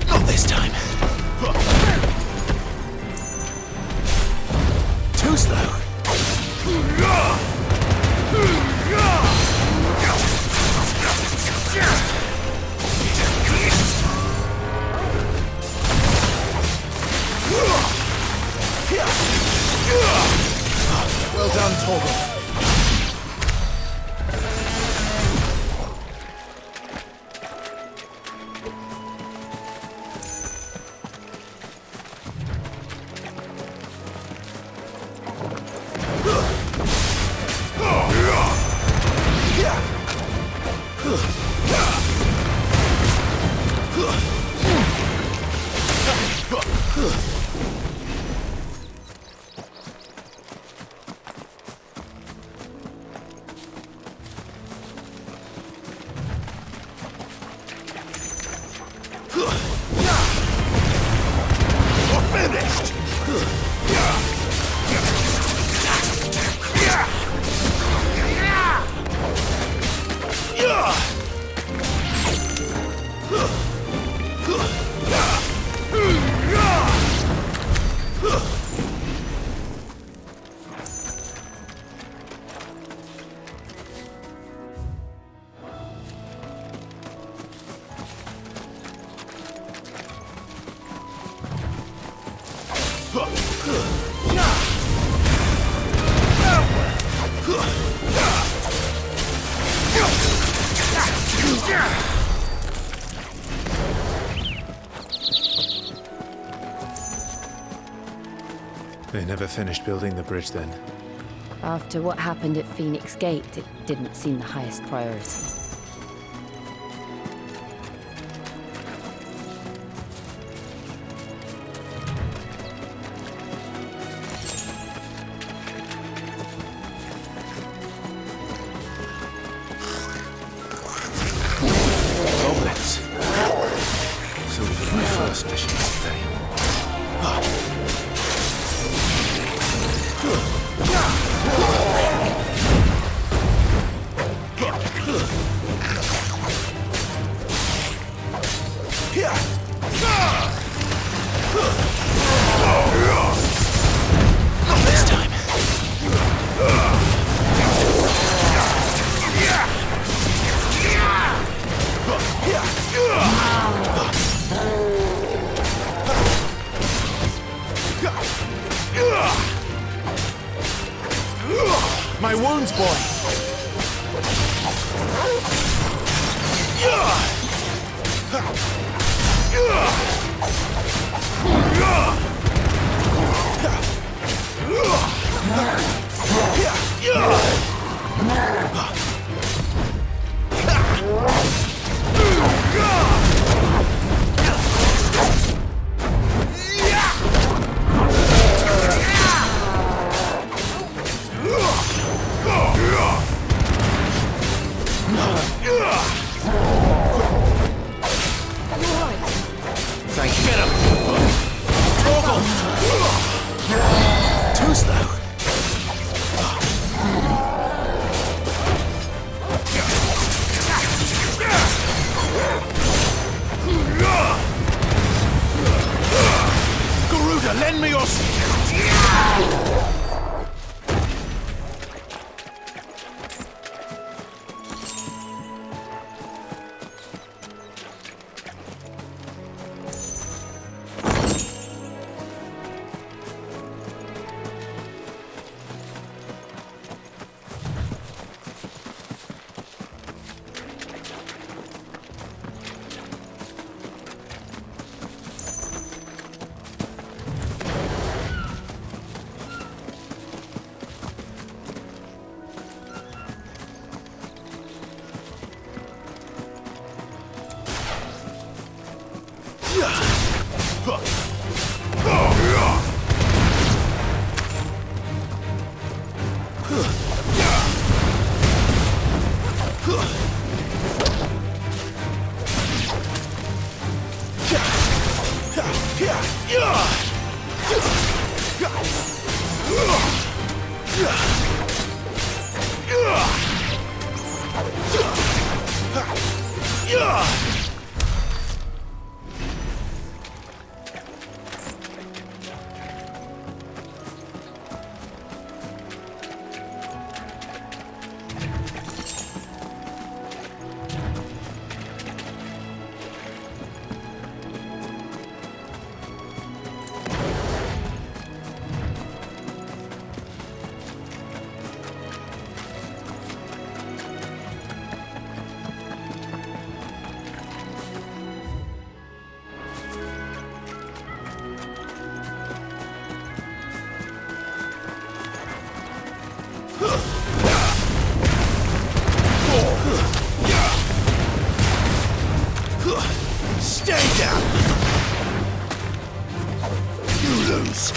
Not this time. Too slow. Well done, Torgal. They never finished building the bridge then. After what happened at Phoenix Gate, it didn't seem the highest priority. Goblins. So we got my first mission today. Not this time. My wounds, boy. Thank you. Get him! Torgal! Too slow. Stay down! You lose!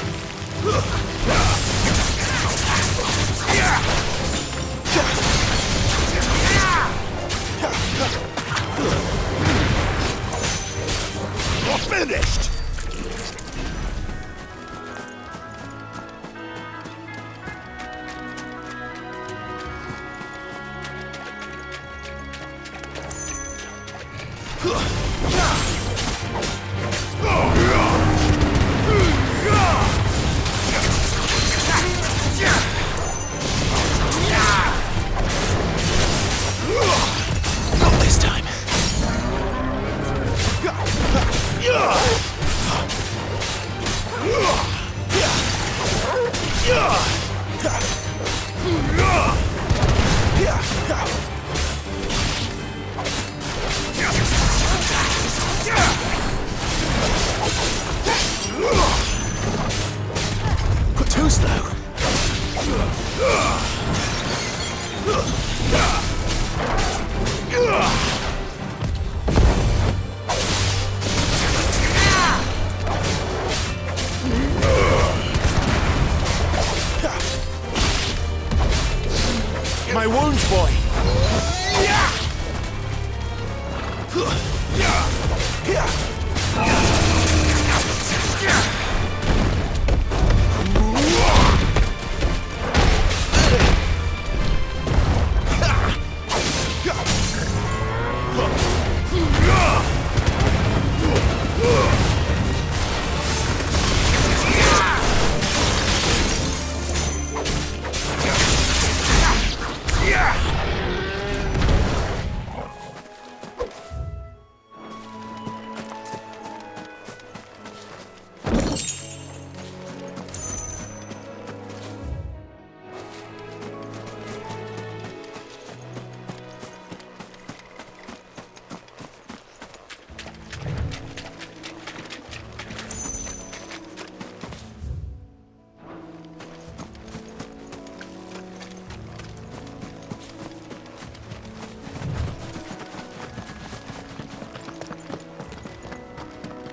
You're finished! Not this time. Too slow. My wounds, boy.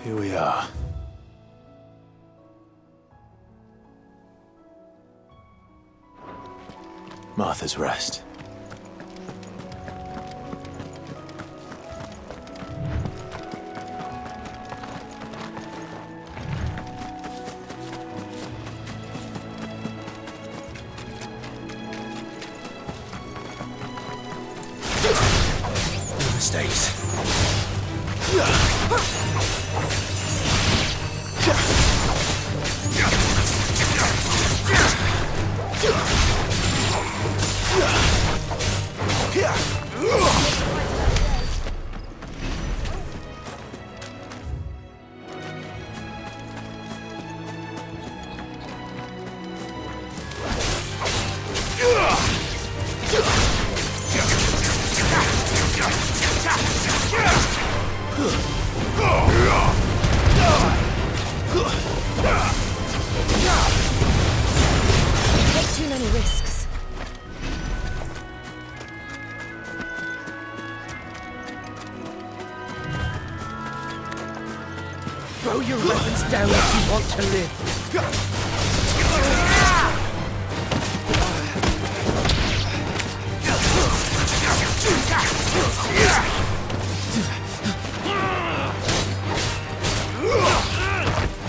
Here we are. Martha's Rest. No mistakes. Take too many risks. Throw your weapons down if you want to live.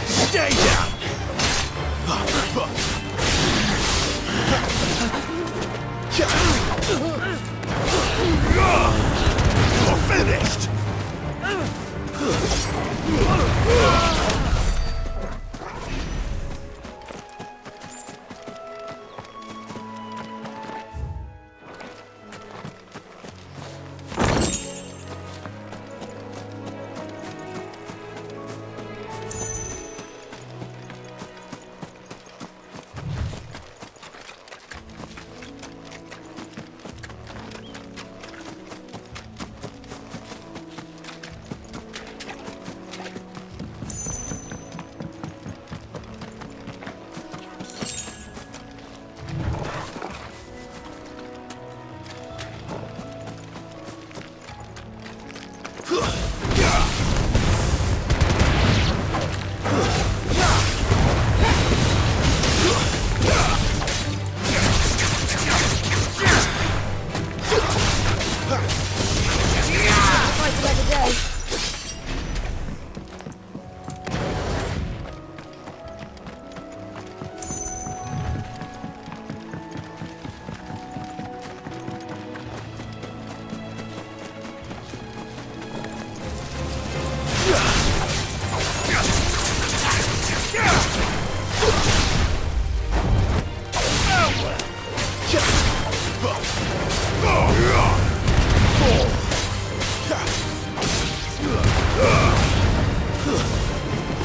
Stay down! You're finished!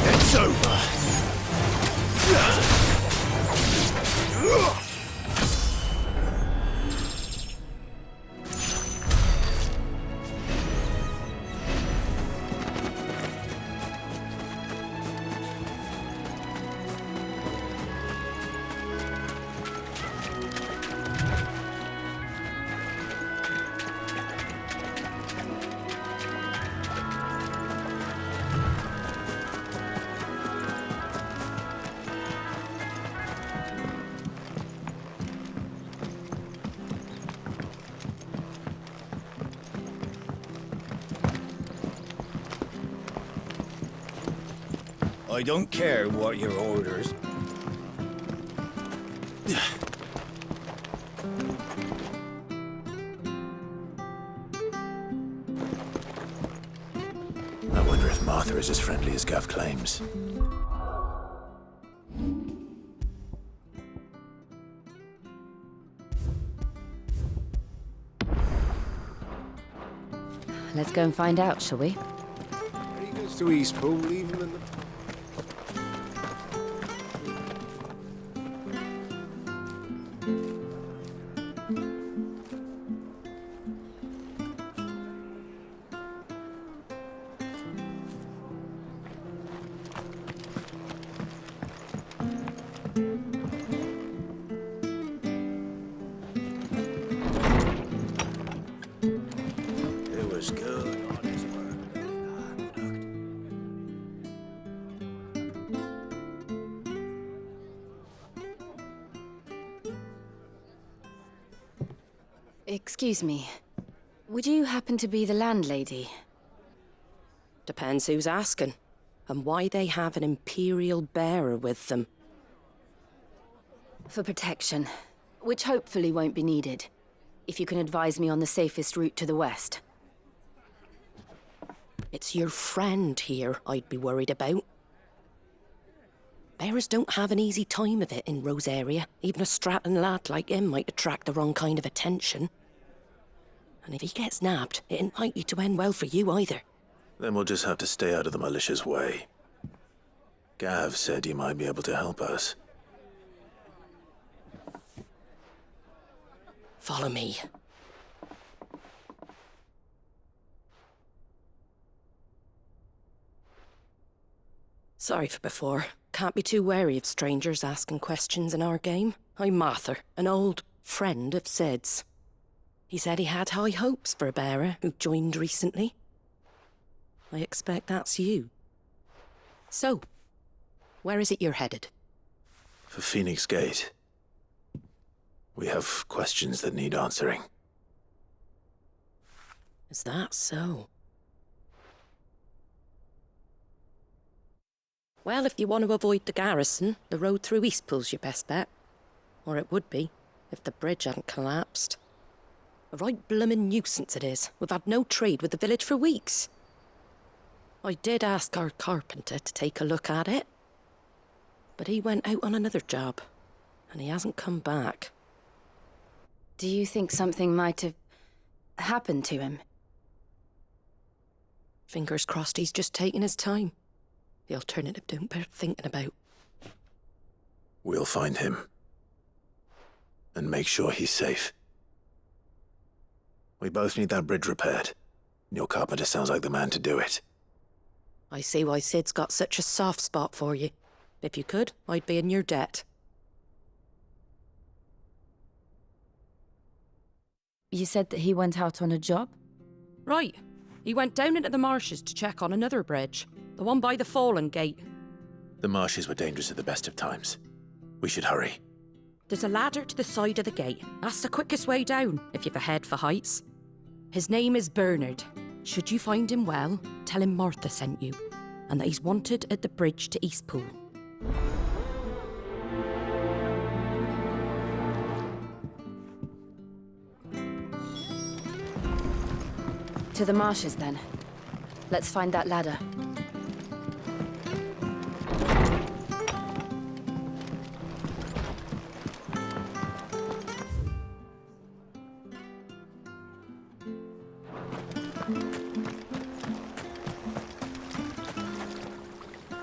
It's over. I don't care what your orders. I wonder if Martha is as friendly as Gav claims. Let's go and find out, shall we? He goes to East Pool, leave him in the... It was good on his work. Excuse me. Would you happen to be the landlady? Depends who's asking, and why they have an Imperial bearer with them. For protection, which hopefully won't be needed. If you can advise me on the safest route to the west. It's your friend here I'd be worried about. Bearers don't have an easy time of it in Rose area. Even a Stratton lad like him might attract the wrong kind of attention. And if he gets nabbed, it ain't likely to end well for you either. Then we'll just have to stay out of the malicious way. Gav said he might be able to help us. Follow me. Sorry for before. Can't be too wary of strangers asking questions in our game. I'm Martha, an old friend of Sid's. He said he had high hopes for a bearer who joined recently. I expect that's you. So, where is it you're headed? For Phoenix Gate. We have questions that need answering. Is that so? Well, if you want to avoid the garrison, the road through Eastpool's your best bet. Or it would be, if the bridge hadn't collapsed. A right bloomin' nuisance it is. We've had no trade with the village for weeks. I did ask our carpenter to take a look at it. But he went out on another job, and he hasn't come back. Do you think something might have happened to him? Fingers crossed he's just taking his time. The alternative don't bear thinking about. We'll find him. And make sure he's safe. We both need that bridge repaired. Your carpenter sounds like the man to do it. I see why Sid's got such a soft spot for you. If you could, I'd be in your debt. You said that he went out on a job? Right. He went down into the marshes to check on another bridge. The one by the Fallen Gate. The marshes were dangerous at the best of times. We should hurry. There's a ladder to the side of the gate. That's the quickest way down, if you've a head for heights. His name is Bernard. Should you find him well, tell him Martha sent you, and that he's wanted at the bridge to Eastpool. To the marshes, then. Let's find that ladder.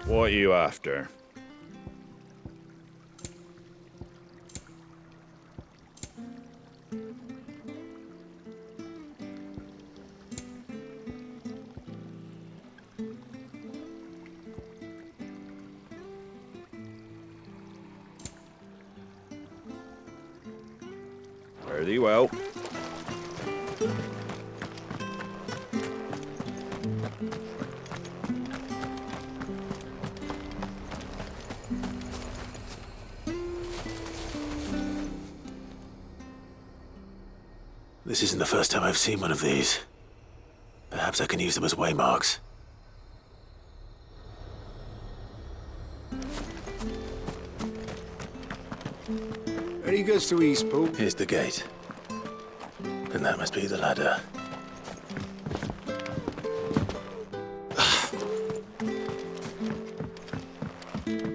What are you after? Fare thee well. This isn't the first time I've seen one of these. Perhaps I can use them as waymarks. Ready goes to Eastpool. Here's the gate. And that must be the ladder.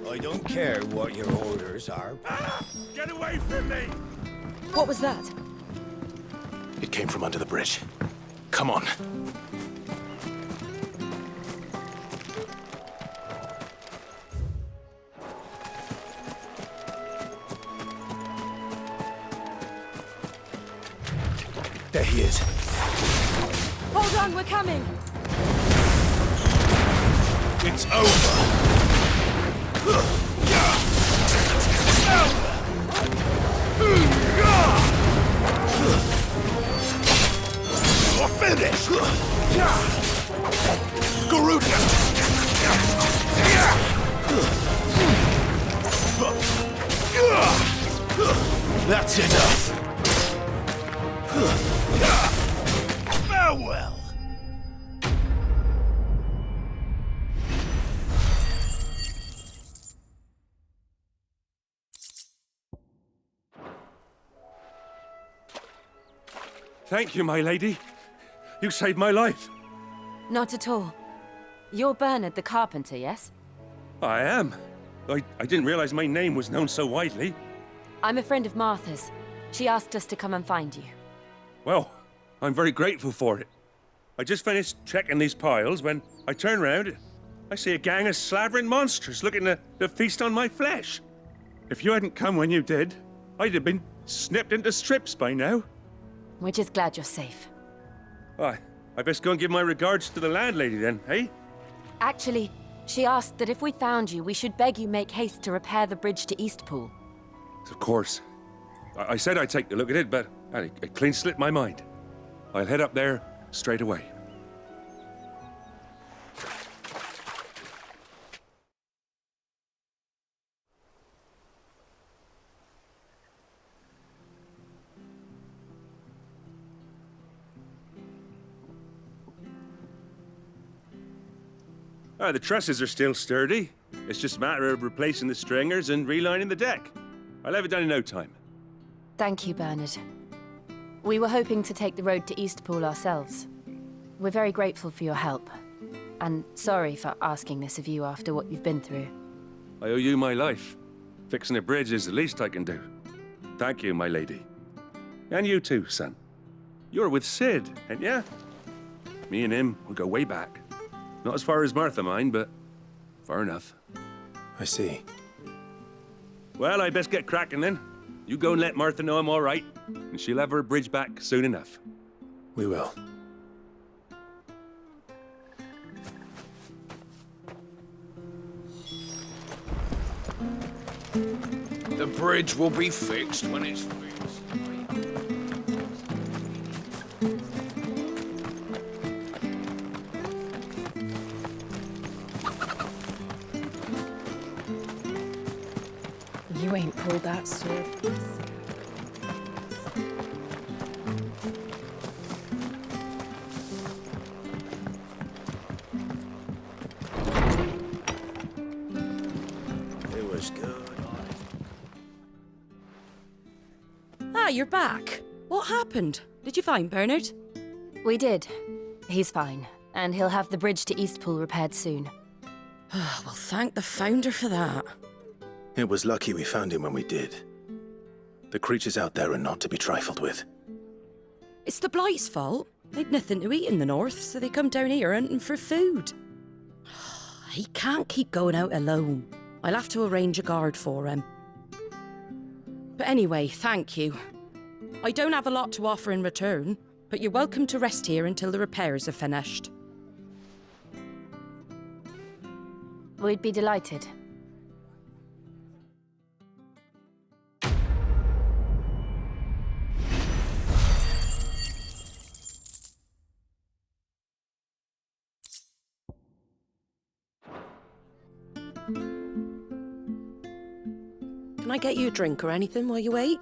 I don't care what your orders are. Get away from me! What was that? It came from under the bridge. Come on. There he is. Hold on, we're coming! It's over. You're finished. Garuda. That's enough. Farewell. Thank you, my lady. You saved my life. Not at all. You're Bernard the carpenter, yes? I am. I didn't realize my name was known so widely. I'm a friend of Martha's. She asked us to come and find you. Well, I'm very grateful for it. I just finished checking these piles when I turn around. I see a gang of slavering monsters looking to feast on my flesh. If you hadn't come when you did, I'd have been snipped into strips by now. We're just glad you're safe. I best go and give my regards to the landlady then, eh? Actually, she asked that if we found you, we should beg you make haste to repair the bridge to Eastpool. Of course. I said I'd take a look at it, but it clean slipped my mind. I'll head up there straight away. The trusses are still sturdy. It's just a matter of replacing the stringers and relining the deck. I'll have it done in no time. Thank you, Bernard. We were hoping to take the road to Eastpool ourselves. We're very grateful for your help. And sorry for asking this of you after what you've been through. I owe you my life. Fixing a bridge is the least I can do. Thank you, my lady. And you too, son. You're with Sid, ain't ya? Me and him, we go way back. Not as far as Martha, mind, but far enough. I see. Well, I best get cracking then. You go and let Martha know I'm all right, and she'll have her bridge back soon enough. We will. The bridge will be fixed when it's fixed. You ain't pulled that sword. It was good. Ah, you're back. What happened? Did you find Bernard? We did. He's fine, and he'll have the bridge to Eastpool repaired soon. Well, thank the Founder for that. It was lucky we found him when we did. The creatures out there are not to be trifled with. It's the Blight's fault. They'd nothing to eat in the north, so they come down here hunting for food. He can't keep going out alone. I'll have to arrange a guard for him. But anyway, thank you. I don't have a lot to offer in return, but you're welcome to rest here until the repairs are finished. We'd be delighted. Can I get you a drink or anything while you wait?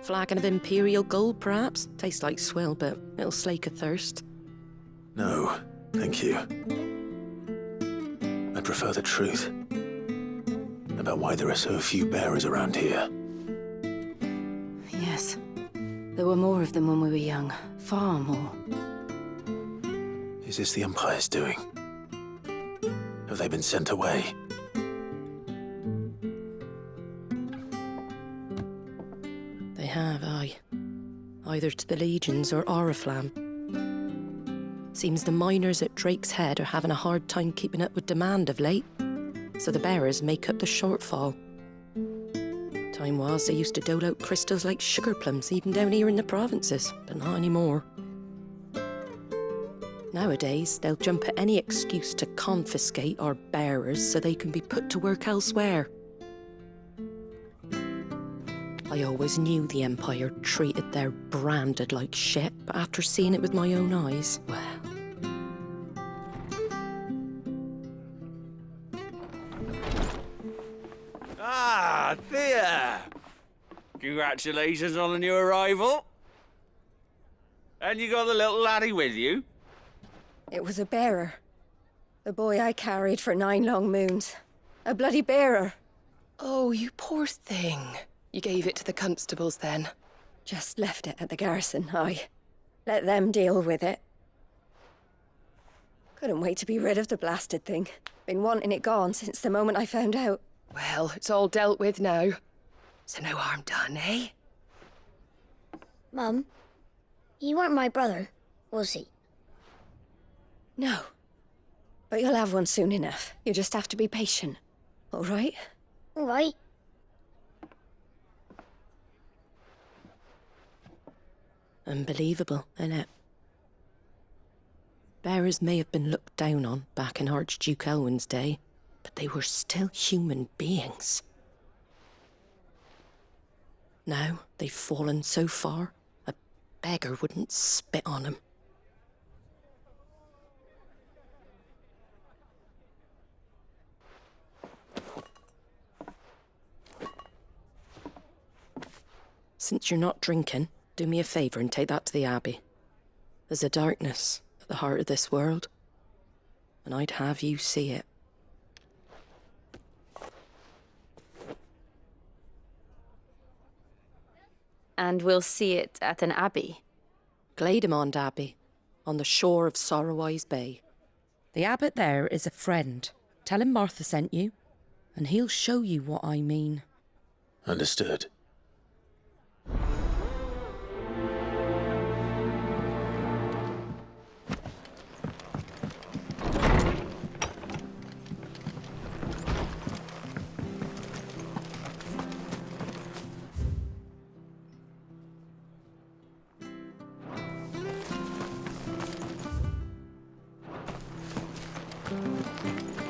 Flagon of Imperial Gold, perhaps? Tastes like swill, but it'll slake a thirst. No, thank you. I prefer the truth about why there are so few bearers around here. Yes. There were more of them when we were young. Far more. Is this the Empire's doing? Have they been sent away? They have, aye. Either to the Legions or Oriflamme. Seems the miners at Drake's Head are having a hard time keeping up with demand of late, so the bearers make up the shortfall. Time was they used to dole out crystals like sugar plums even down here in the provinces, but not anymore. Nowadays, they'll jump at any excuse to confiscate our bearers so they can be put to work elsewhere. I always knew the Empire treated their branded like shit, but after seeing it with my own eyes, well... Ah, Thea! Congratulations on the new arrival. And you got the little laddie with you? It was a bearer. The boy I carried for 9 long moons. A bloody bearer. Oh, you poor thing. You gave it to the constables then? Just left it at the garrison, aye. Let them deal with it. Couldn't wait to be rid of the blasted thing. Been wanting it gone since the moment I found out. Well, it's all dealt with now. So no harm done, eh? Mum, he weren't my brother, was he? No. But you'll have one soon enough. You just have to be patient. All right? All right. Unbelievable, innit? Bearers may have been looked down on back in Archduke Elwin's day, but they were still human beings. Now they've fallen so far, a beggar wouldn't spit on them. Since you're not drinking, do me a favour and take that to the Abbey. There's a darkness at the heart of this world. and I'd have you see it. And we'll see it at an abbey. Glademond Abbey, on the shore of Sorrowise Bay. The abbot there is a friend. Tell him Martha sent you, and he'll show you what I mean. Understood.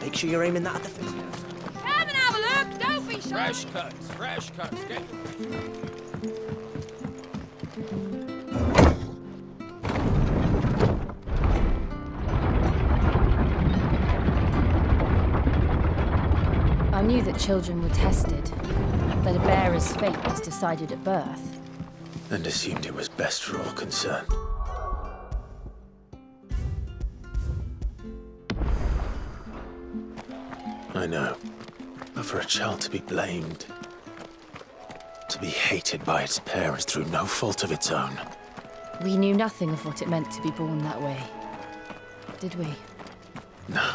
Make sure you're aiming that at the fish. Come and have a look! Don't be shy! Fresh cuts, get... I knew that children were tested, that a bearer's fate was decided at birth. And assumed it was best for all concerned. I know. But for a child to be blamed, to be hated by its parents through no fault of its own. We knew nothing of what it meant to be born that way, did we? No.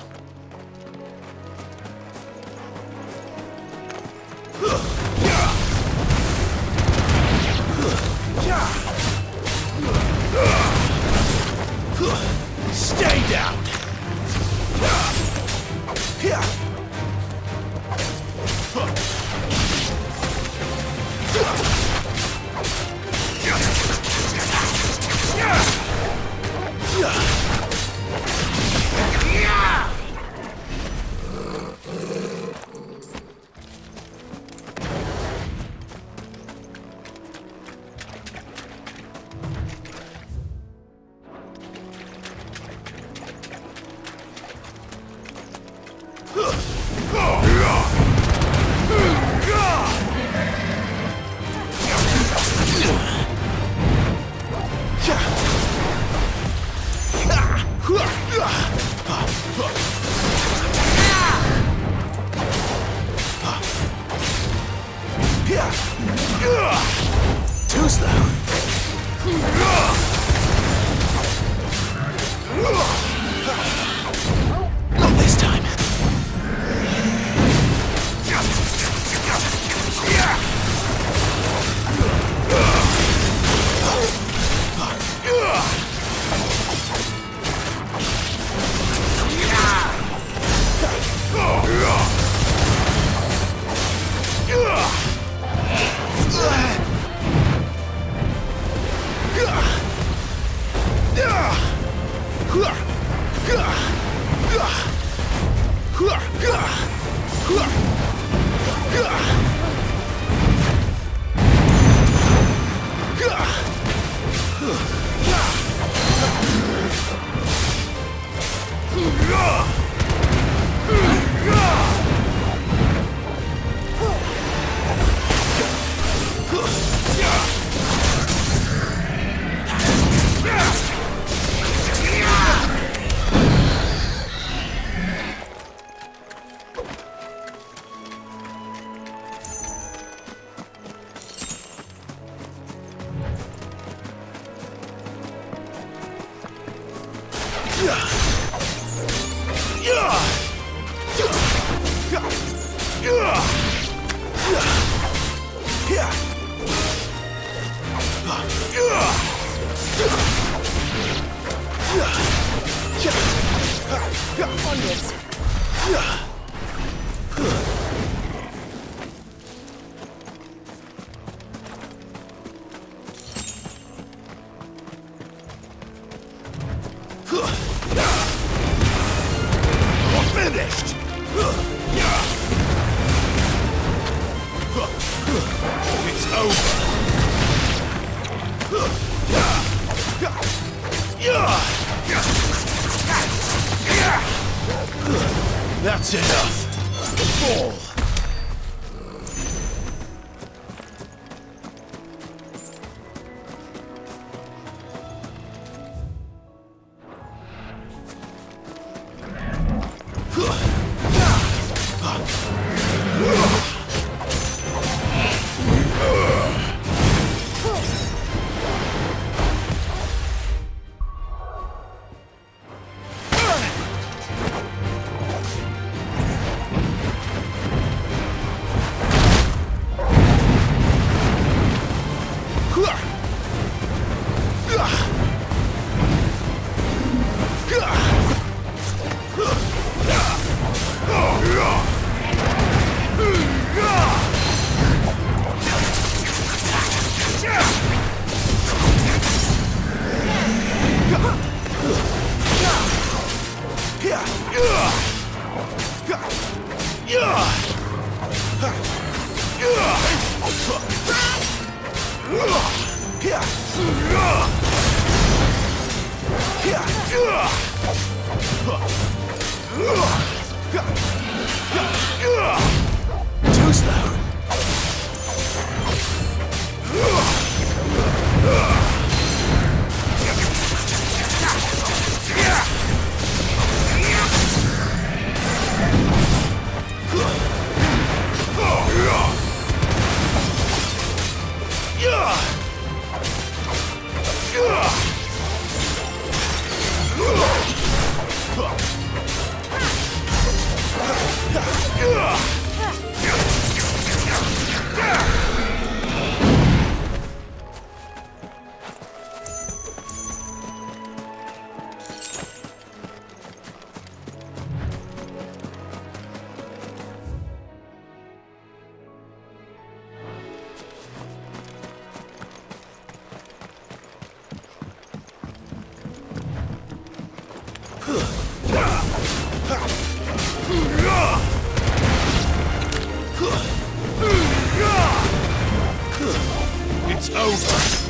Stay down! Too slow. Not this time. Finished! It's over! That's enough! Fall! Too slow. It's over.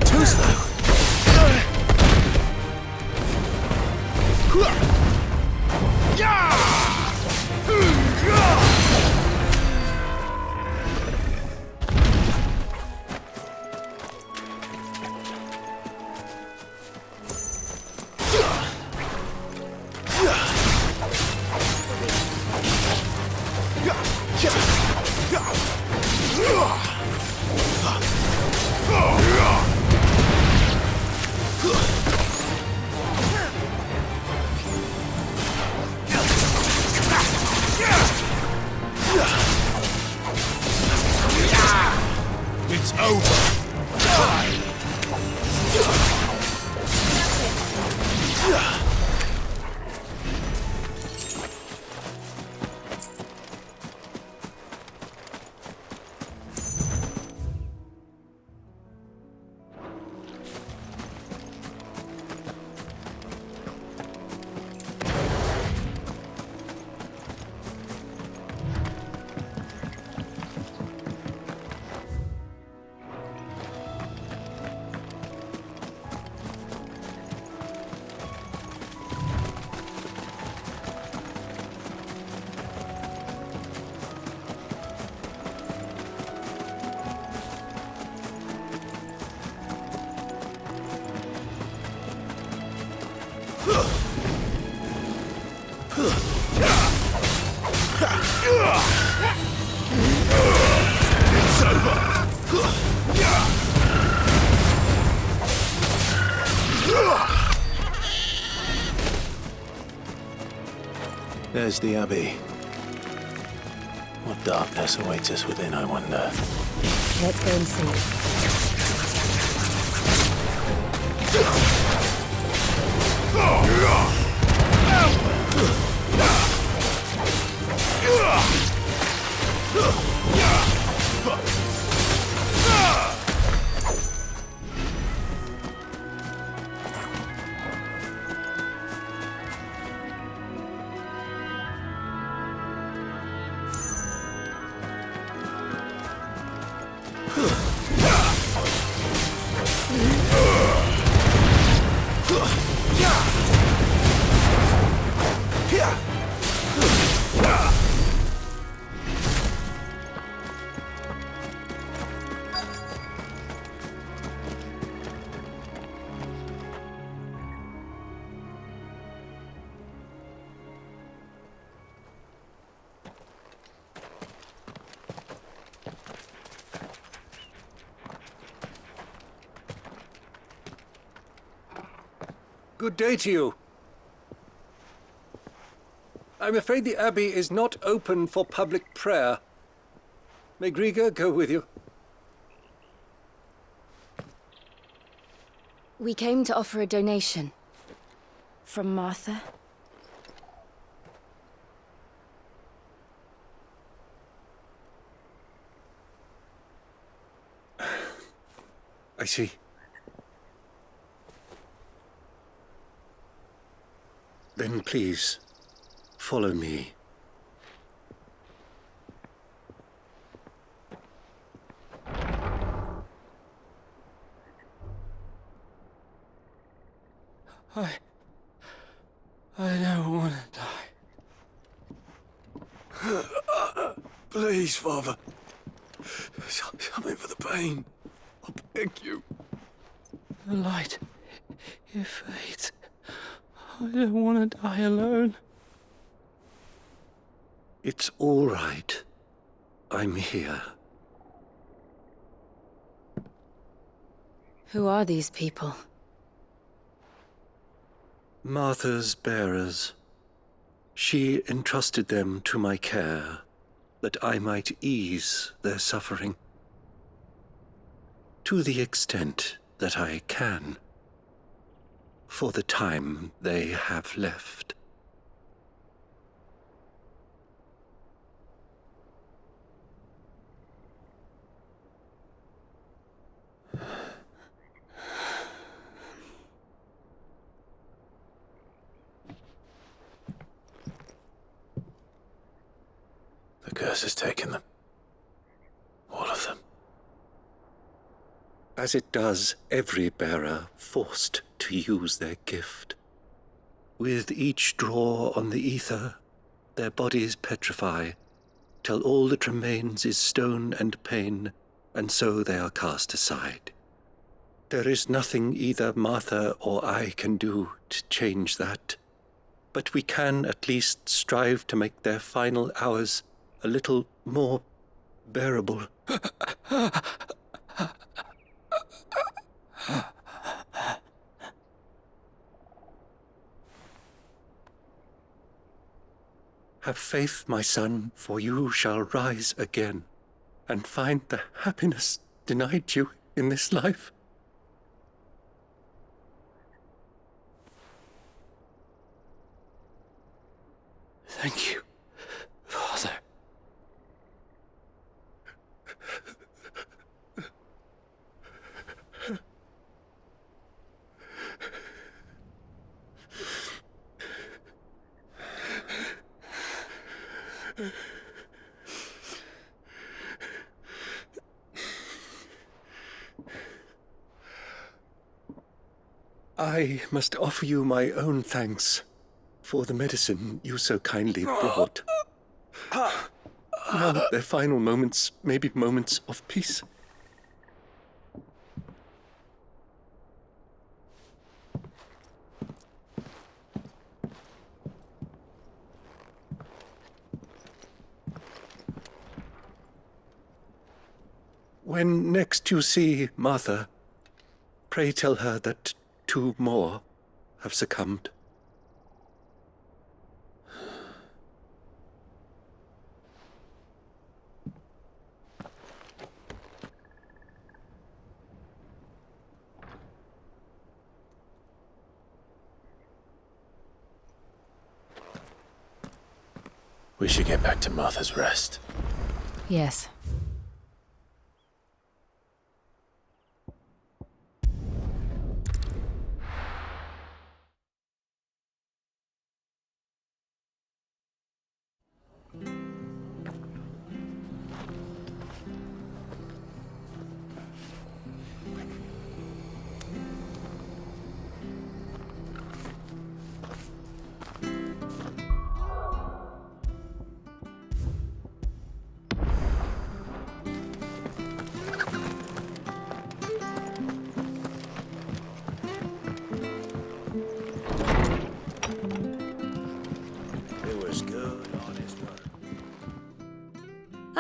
Too slow. It's over. It's over. There's the Abbey. What darkness awaits us within, I wonder? Let's go and see. Good day to you. I'm afraid the Abbey is not open for public prayer. May Griga go with you? We came to offer a donation. From Martha. I see. Then please, follow me. I don't want to die. Please, Father. Something for the pain. I beg you. The light, it fades. I don't want to die alone. It's all right. I'm here. Who are these people? Martha's bearers. She entrusted them to my care, that I might ease their suffering. To the extent that I can. For the time they have left. curse has taken them. All of them. As it does every bearer forced to use their gift. With each draw on the ether, their bodies petrify, till all that remains is stone and pain, and so they are cast aside. There is nothing either Martha or I can do to change that, but we can at least strive to make their final hours a little more bearable. Have faith, my son, for you shall rise again and find the happiness denied you in this life. Thank you, Father. I must offer you my own thanks for the medicine you so kindly brought. Now their final moments may be moments of peace. When next you see Martha, pray tell her that 2 more have succumbed. We should get back to Martha's Rest. Yes.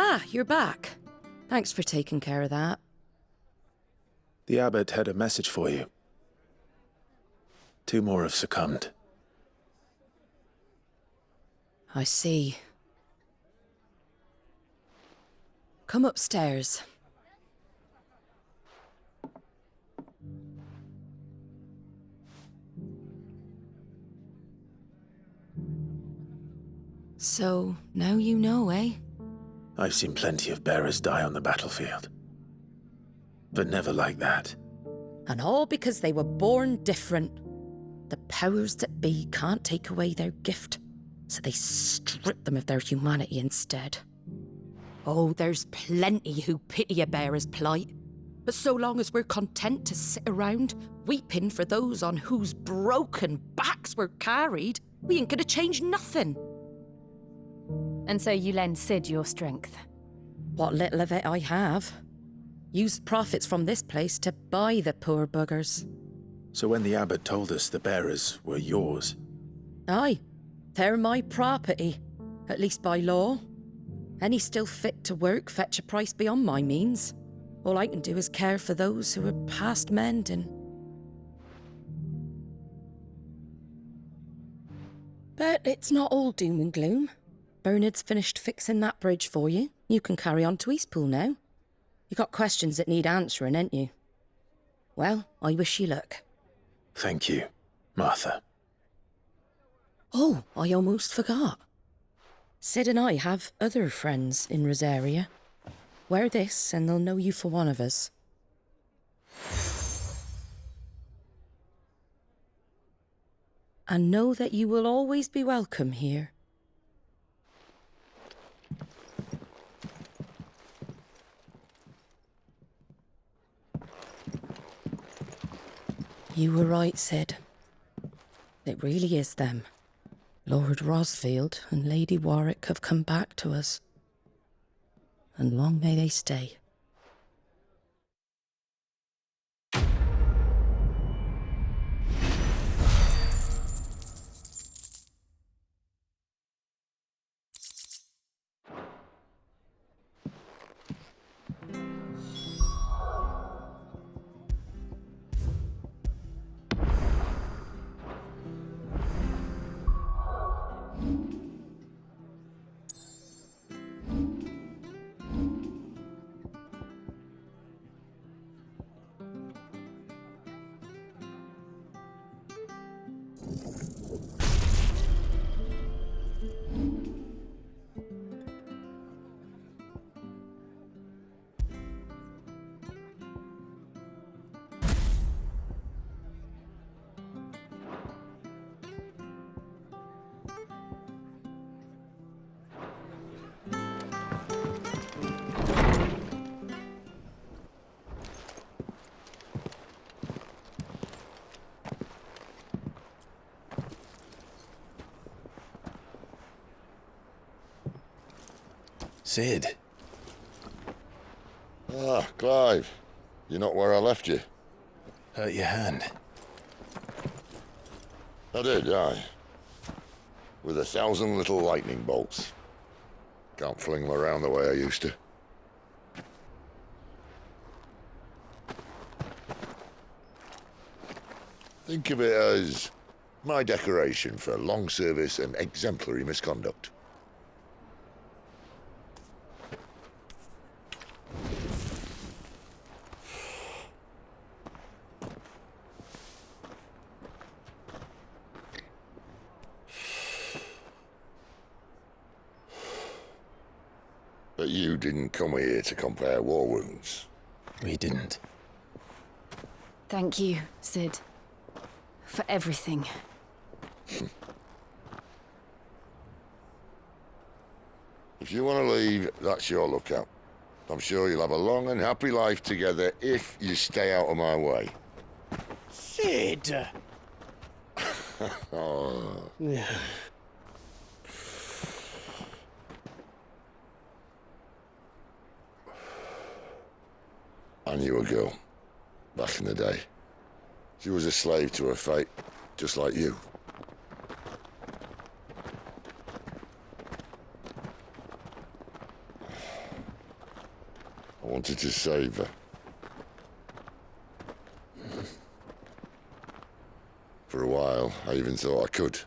Ah, you're back. Thanks for taking care of that. The abbot had a message for you. 2 more have succumbed. I see. Come upstairs. So, now you know, eh? I've seen plenty of bearers die on the battlefield. But never like that. And all because they were born different. The powers that be can't take away their gift, so they strip them of their humanity instead. Oh, there's plenty who pity a bearer's plight. But so long as we're content to sit around, weeping for those on whose broken backs we're carried, we ain't gonna change nothing. And so you lend Sid your strength? What little of it I have. Used profits from this place to buy the poor buggers. So when the abbot told us the bearers were yours... Aye, they're my property, at least by law. Any still fit to work fetch a price beyond my means. All I can do is care for those who are past mending. But it's not all doom and gloom. Bernard's finished fixing that bridge for you. You can carry on to Eastpool now. You got questions that need answering, ain't you? Well, I wish you luck. Thank you, Martha. Oh, I almost forgot. Sid and I have other friends in Rosaria. Wear this and they'll know you for one of us. And know that you will always be welcome here. You were right, Sid. It really is them. Lord Rosfield and Lady Warwick have come back to us. And long may they stay. Sid. Ah, Clive. You're not where I left you. Hurt your hand. I did, aye. With 1,000 little lightning bolts. Can't fling them around the way I used to. Think of it as my decoration for long service and exemplary misconduct. But you didn't come here to compare war wounds. We didn't. Thank you, Sid. For everything. If you want to leave, that's your lookout. I'm sure you'll have a long and happy life together if you stay out of my way. Sid! Oh. I knew a girl, back in the day. She was a slave to her fate, just like you. I wanted to save her. For a while, I even thought I could.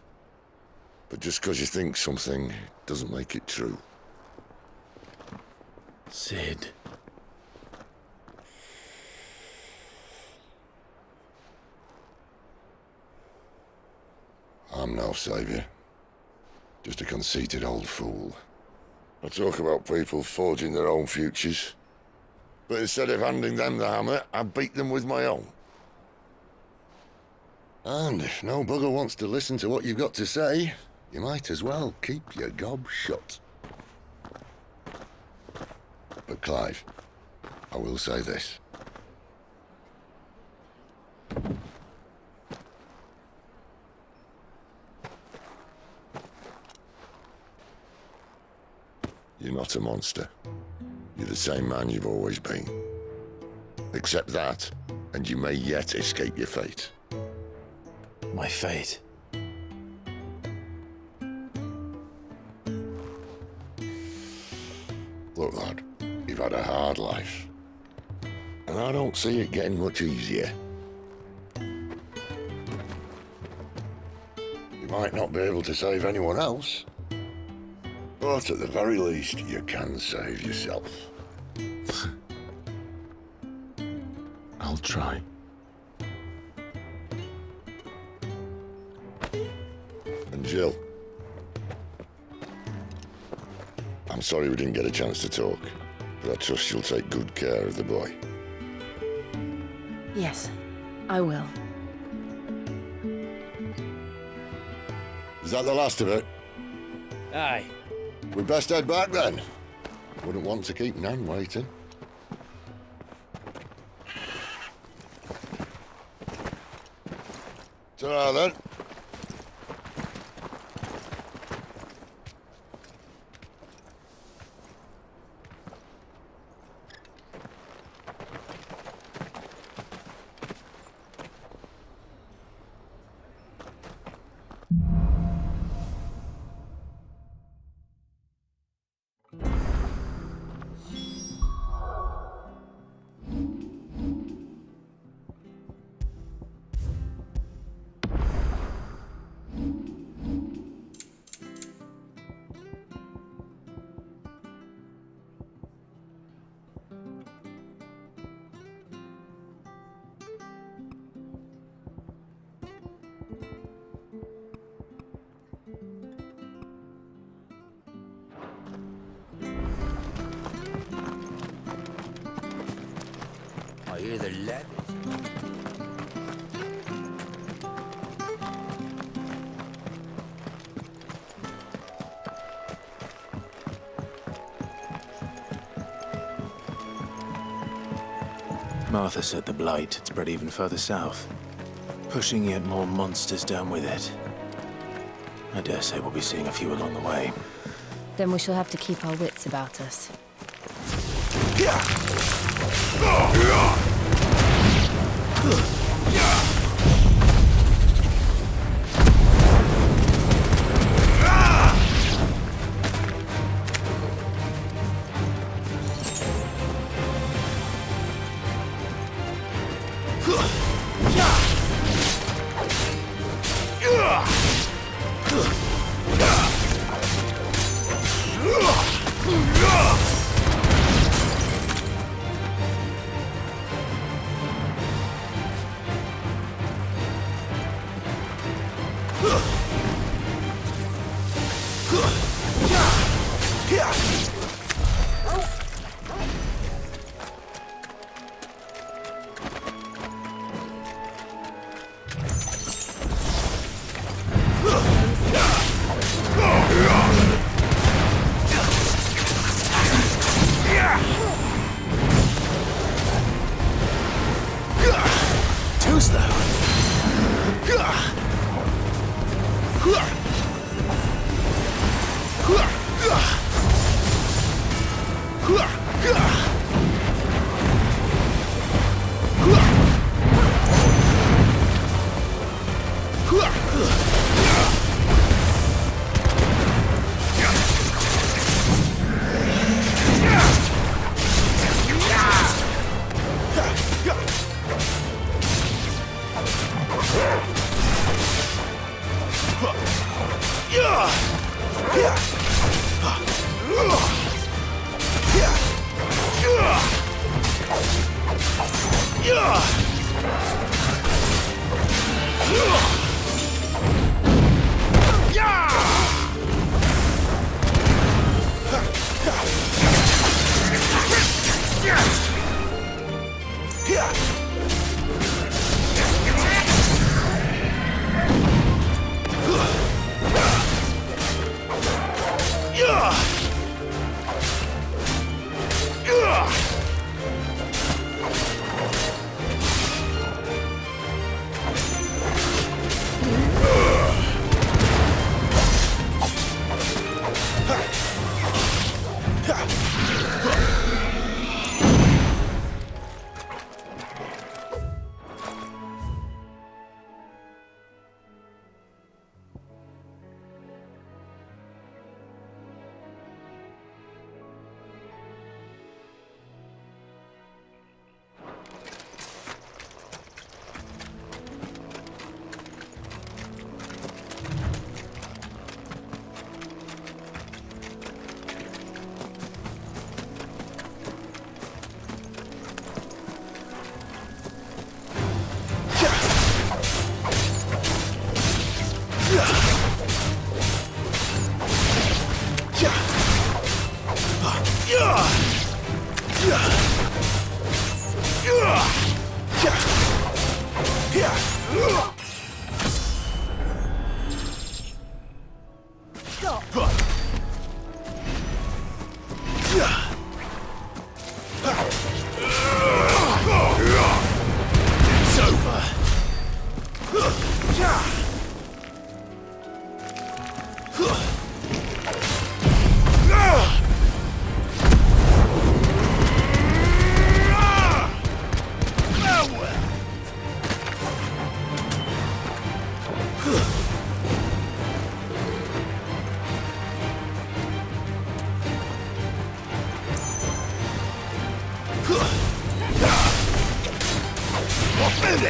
But just because you think something doesn't make it true. Sid. I'm no savior. Just a conceited old fool. I talk about people forging their own futures. But instead of handing them the hammer, I beat them with my own. And if no bugger wants to listen to what you've got to say, you might as well keep your gob shut. But Clive, I will say this. You're not a monster. You're the same man you've always been. Accept that, and you may yet escape your fate. My fate? Look, lad, you've had a hard life. And I don't see it getting much easier. You might not be able to save anyone else, but at the very least, you can save yourself. I'll try. And Jill, I'm sorry we didn't get a chance to talk, but I trust you'll take good care of the boy. Yes, I will. Is that the last of it? Aye. We'd best head back then. Wouldn't want to keep Nan waiting. Ta-ra then. I hear the lead. Martha said the blight had spread even further south, pushing yet more monsters down with it. I dare say we'll be seeing a few along the way. Then we shall have to keep our wits about us. Too slow.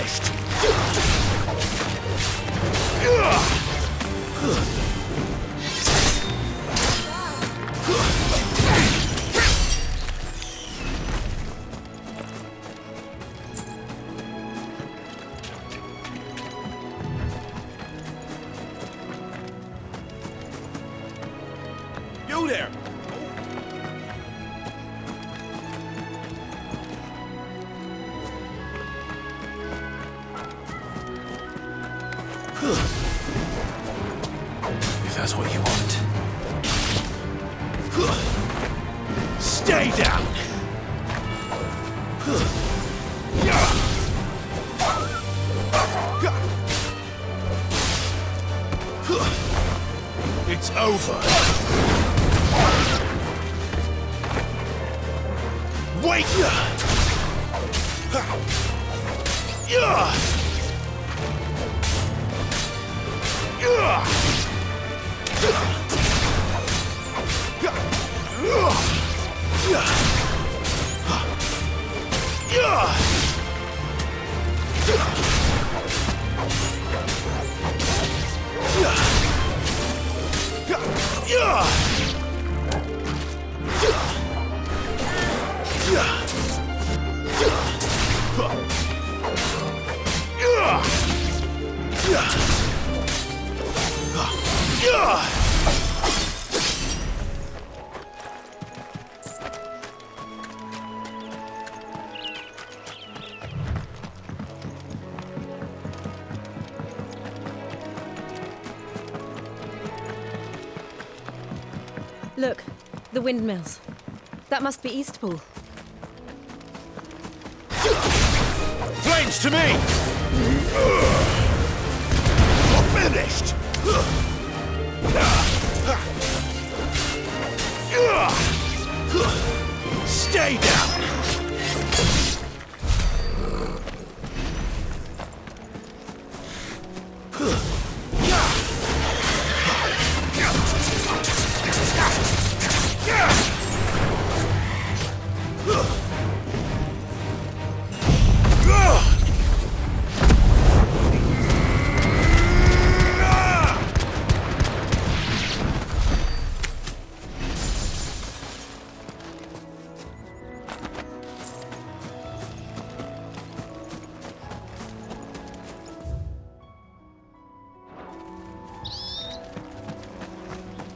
finished! You there! If that's what you want. Stay down! It's over. Wait! Look, the windmills. That must be Eastpool. Flames to me! You're finished! Stay down!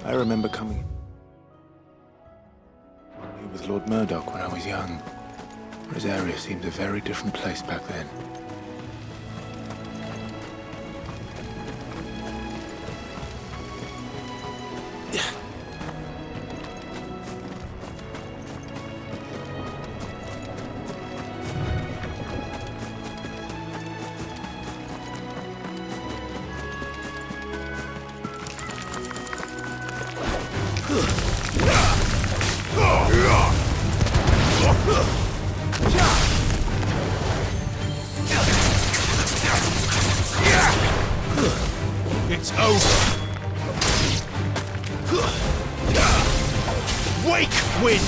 I remember coming here with Lord Murdoch when I was young. This area seemed a very different place back then. It's over. Wake wind.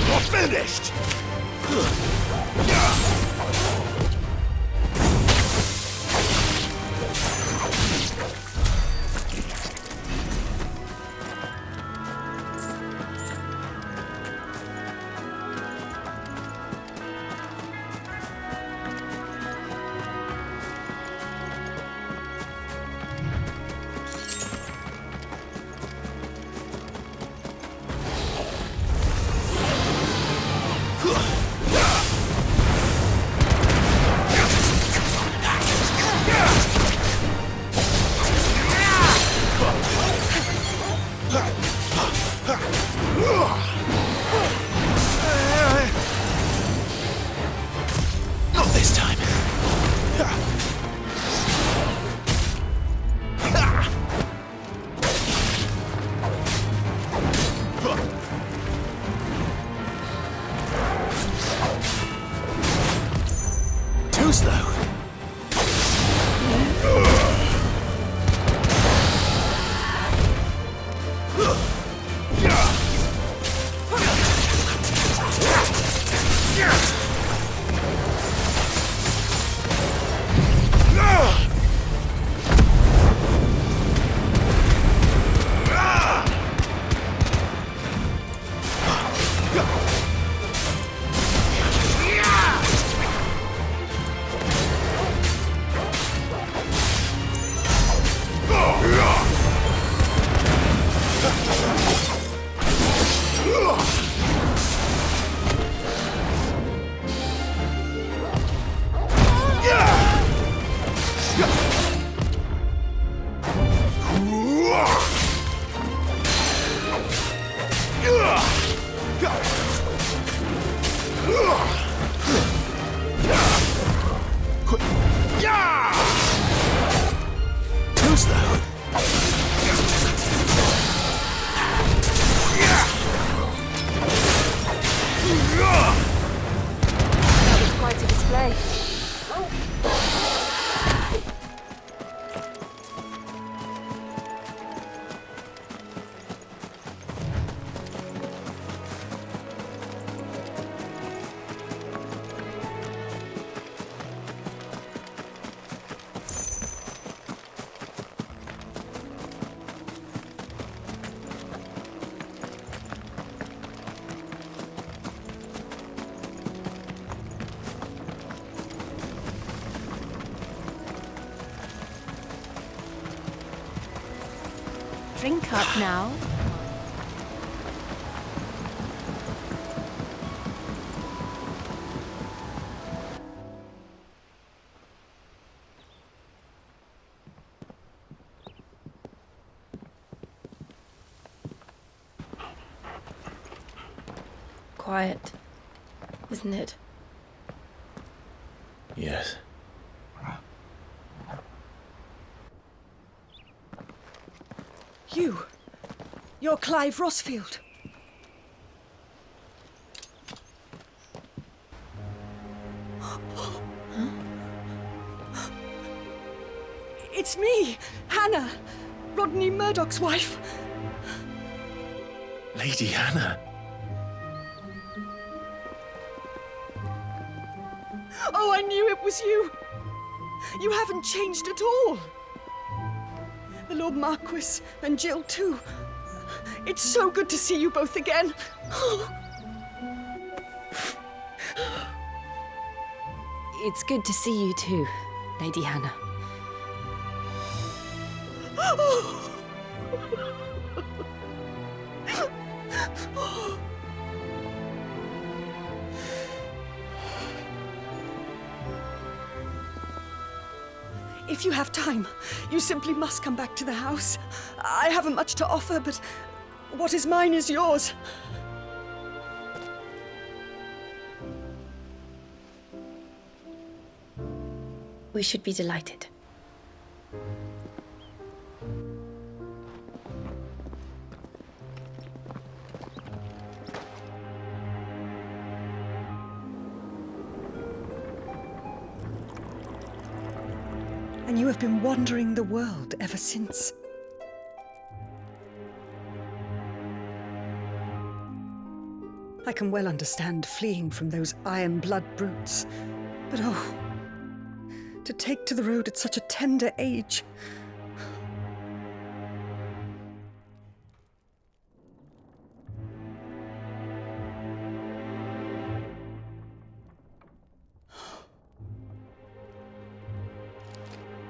You're finished. Drink up now. Quiet, isn't it? Yes. You're Clive Rossfield. It's me, Hannah, Rodney Murdoch's wife. Lady Hannah. Oh, I knew it was you. You haven't changed at all. The Lord Marquis and Jill too. It's so good to see you both again. It's good to see you too, Lady Hannah. If you have time, you simply must come back to the house. I haven't much to offer, but what is mine is yours. We should be delighted. And you have been wandering the world ever since. I can well understand fleeing from those iron blood brutes, but oh, to take to the road at such a tender age.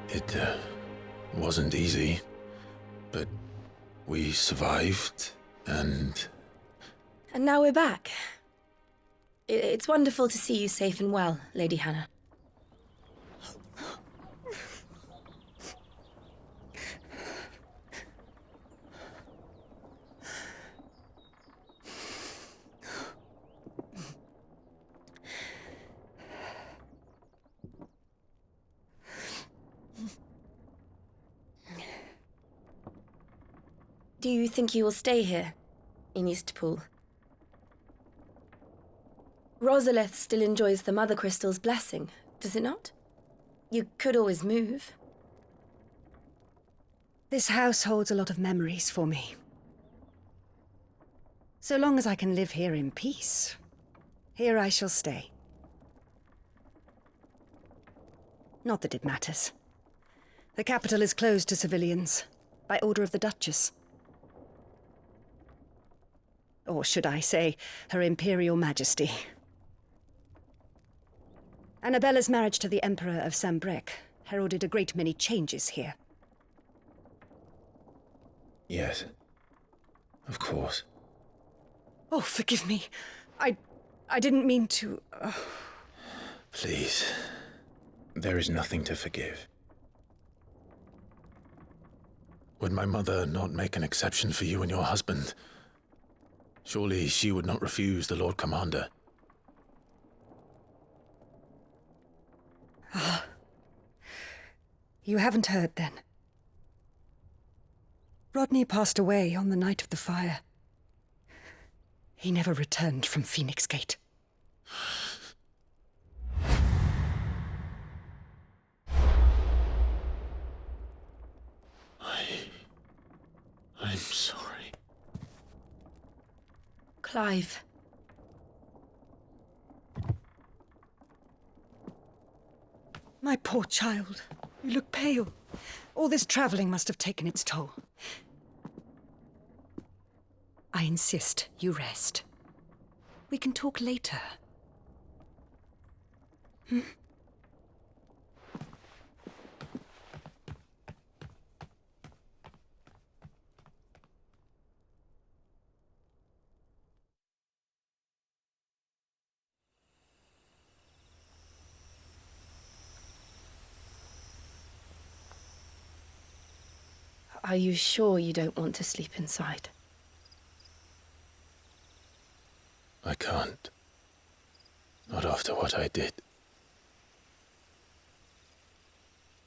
It wasn't easy, but we survived, and... And now we're back. It's wonderful to see you safe and well, Lady Hannah. Do you think you will stay here, in Eastpool? Rosalith still enjoys the Mother Crystal's blessing, does it not? You could always move. This house holds a lot of memories for me. So long as I can live here in peace, here I shall stay. Not that it matters. The capital is closed to civilians, by order of the Duchess. Or should I say, Her Imperial Majesty. Annabella's marriage to the Emperor of Sambrec heralded a great many changes here. Yes. Of course. Oh, forgive me. I didn't mean to... Please. There is nothing to forgive. Would my mother not make an exception for you and your husband? Surely she would not refuse the Lord Commander. Ah. You haven't heard, then. Rodney passed away on the night of the fire. He never returned from Phoenix Gate. I'm sorry. Clive. My poor child. You look pale. All this traveling must have taken its toll. I insist you rest. We can talk later. Hmm? Are you sure you don't want to sleep inside? I can't. Not after what I did.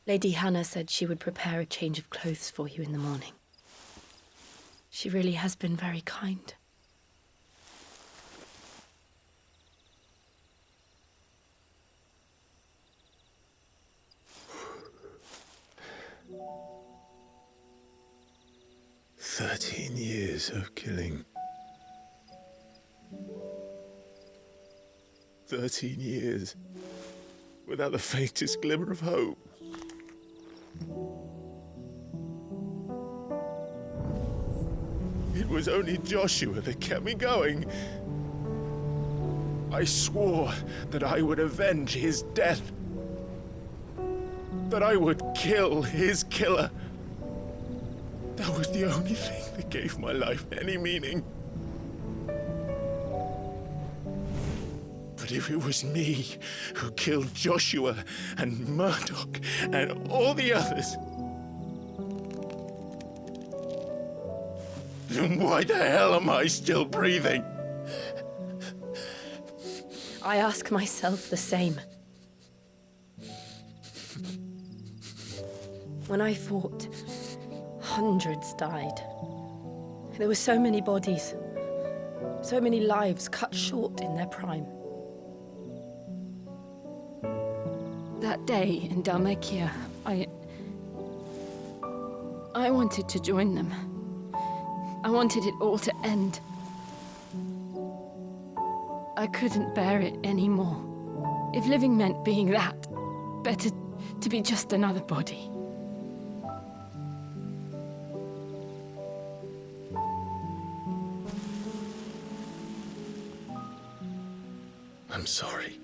Lady Hannah said she would prepare a change of clothes for you in the morning. She really has been very kind. Years of killing. 13 years without the faintest glimmer of hope. It was only Joshua that kept me going. I swore that I would avenge his death. That I would kill his killer. That was the only thing that gave my life any meaning. But if it was me who killed Joshua and Murdoch and all the others, then why the hell am I still breathing? I ask myself the same. When I fought, hundreds died. There were so many bodies, so many lives cut short in their prime. That day in Dalmekia, I wanted to join them. I wanted it all to end. I couldn't bear it anymore. If living meant being that, better to be just another body. I'm sorry.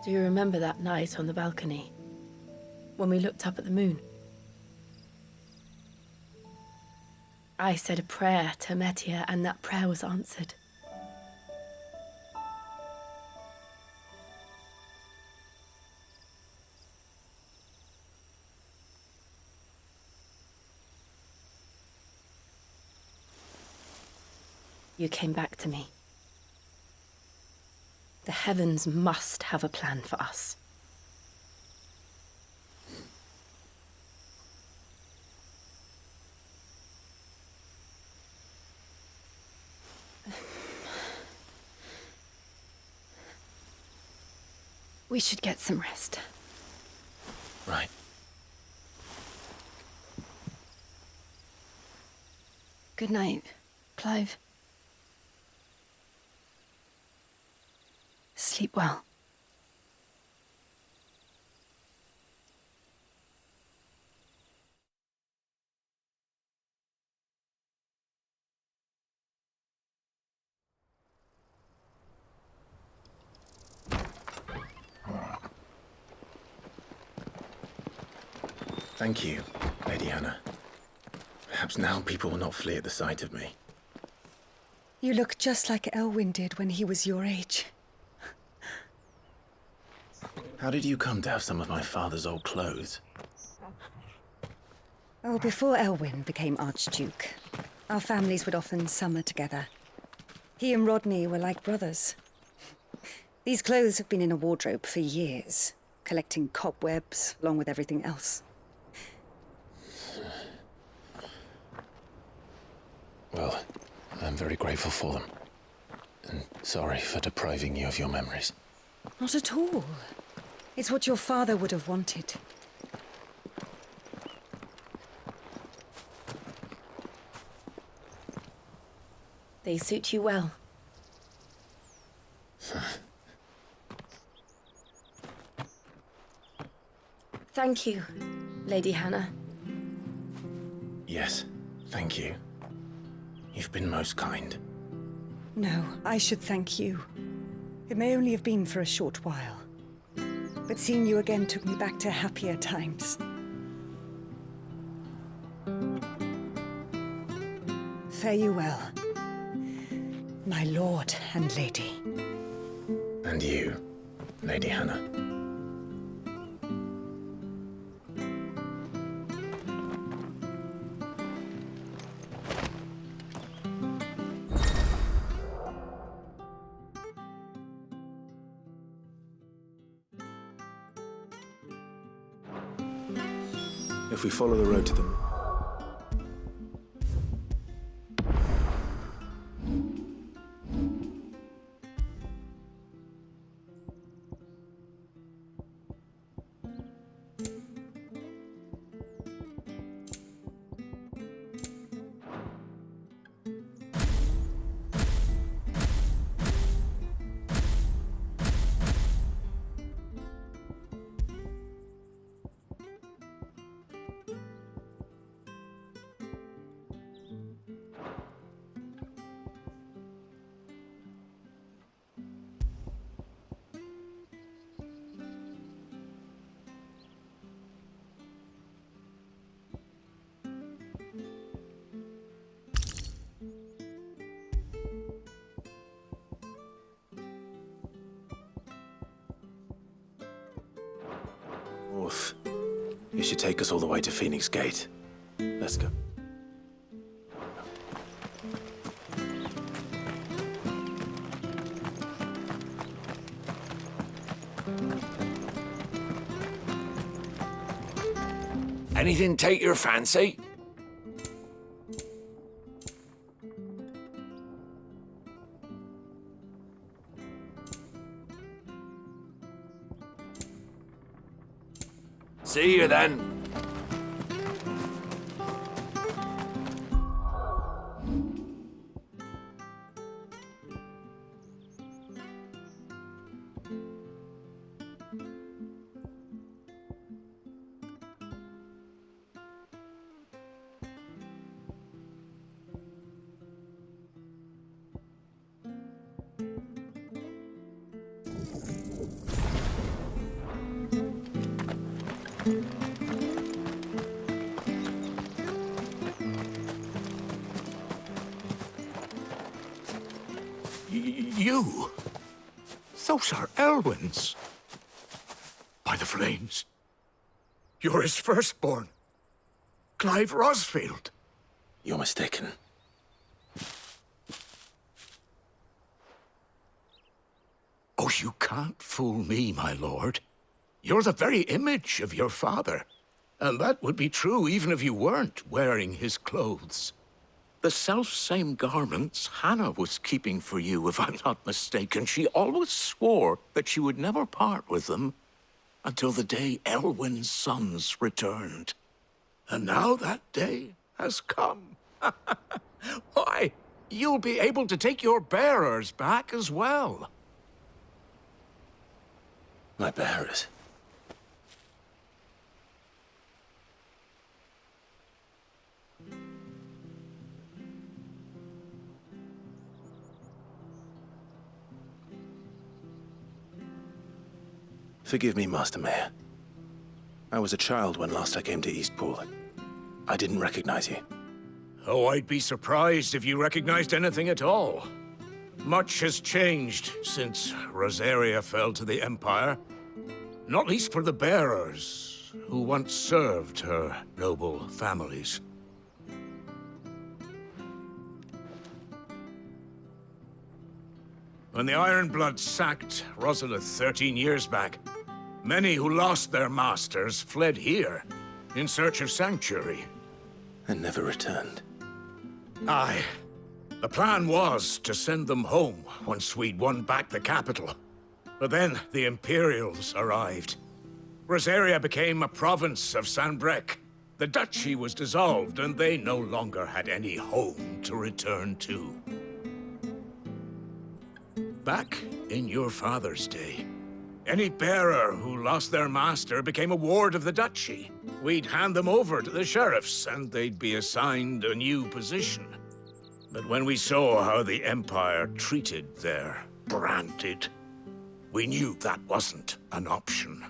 Do you remember that night on the balcony, when we looked up at the moon? I said a prayer to Metia, and that prayer was answered. You came back to me. The heavens must have a plan for us. We should get some rest. Right. Good night, Clive. Sleep well. Thank you, Lady Hannah. Perhaps now people will not flee at the sight of me. You look just like Elwyn did when he was your age. How did you come to have some of my father's old clothes? Oh, before Elwyn became Archduke, our families would often summer together. He and Rodney were like brothers. These clothes have been in a wardrobe for years, collecting cobwebs along with everything else. Well, I'm very grateful for them. And sorry for depriving you of your memories. Not at all. It's what your father would have wanted. They suit you well. Thank you, Lady Hannah. Yes, thank you. You've been most kind. No, I should thank you. It may only have been for a short while, but seeing you again took me back to happier times. Fare you well, my lord and lady. And you, Lady Hannah. If we follow the road to them. North. You should take us all the way to Phoenix Gate. Let's go. Anything take your fancy? See you then. You? Those are Elwyn's. By the flames. You're his firstborn. Clive Rosfield. You're mistaken. Oh, you can't fool me, my lord. You're the very image of your father. And that would be true even if you weren't wearing his clothes. The self-same garments Hannah was keeping for you, if I'm not mistaken. She always swore that she would never part with them until the day Elwyn's sons returned. And now that day has come. Why, you'll be able to take your bearers back as well. My bearers? Forgive me, Master Mayor. I was a child when last I came to Eastpool. I didn't recognize you. Oh, I'd be surprised if you recognized anything at all. Much has changed since Rosaria fell to the Empire. Not least for the bearers, who once served her noble families. When the Ironbloods sacked Rosalith 13 years back, many who lost their masters fled here in search of sanctuary. And never returned. Aye. The plan was to send them home once we'd won back the capital. But then the Imperials arrived. Rosaria became a province of Sanbreque. The duchy was dissolved, and they no longer had any home to return to. Back in your father's day, any bearer who lost their master became a ward of the duchy. We'd hand them over to the sheriffs, and they'd be assigned a new position. But when we saw how the Empire treated their branded, we knew that wasn't an option.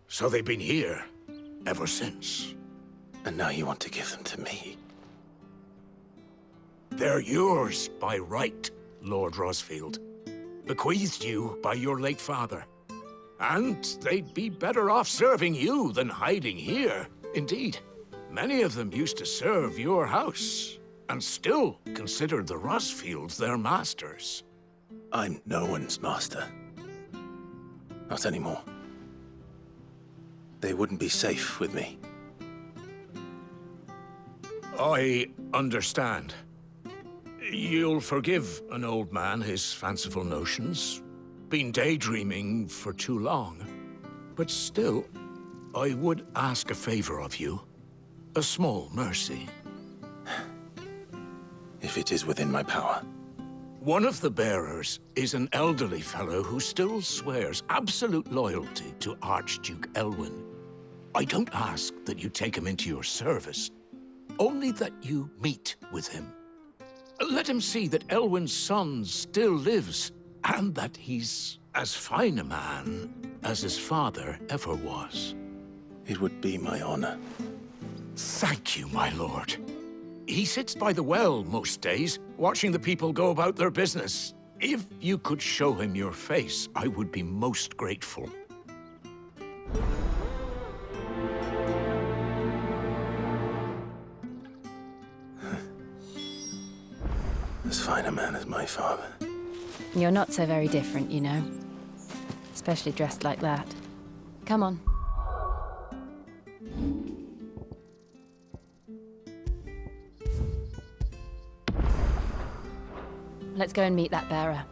So they've been here ever since. And now you want to give them to me? They're yours by right, Lord Rosfield. bequeathed you by your late father. And they'd be better off serving you than hiding here. Indeed, many of them used to serve your house, and still considered the Rosfields their masters. I'm no one's master. Not anymore. They wouldn't be safe with me. I understand. You'll forgive an old man his fanciful notions. Been daydreaming for too long. But still, I would ask a favor of you. A small mercy. If it is within my power. One of the bearers is an elderly fellow who still swears absolute loyalty to Archduke Elwyn. I don't ask that you take him into your service, only that you meet with him. Let him see that Elwyn's son still lives, and that he's as fine a man as his father ever was. It would be my honor. Thank you, my lord. He sits by the well most days, watching the people go about their business. If you could show him your face, I would be most grateful. As fine a man as my father. You're not so very different, you know. Especially dressed like that. Come on. Let's go and meet that bearer.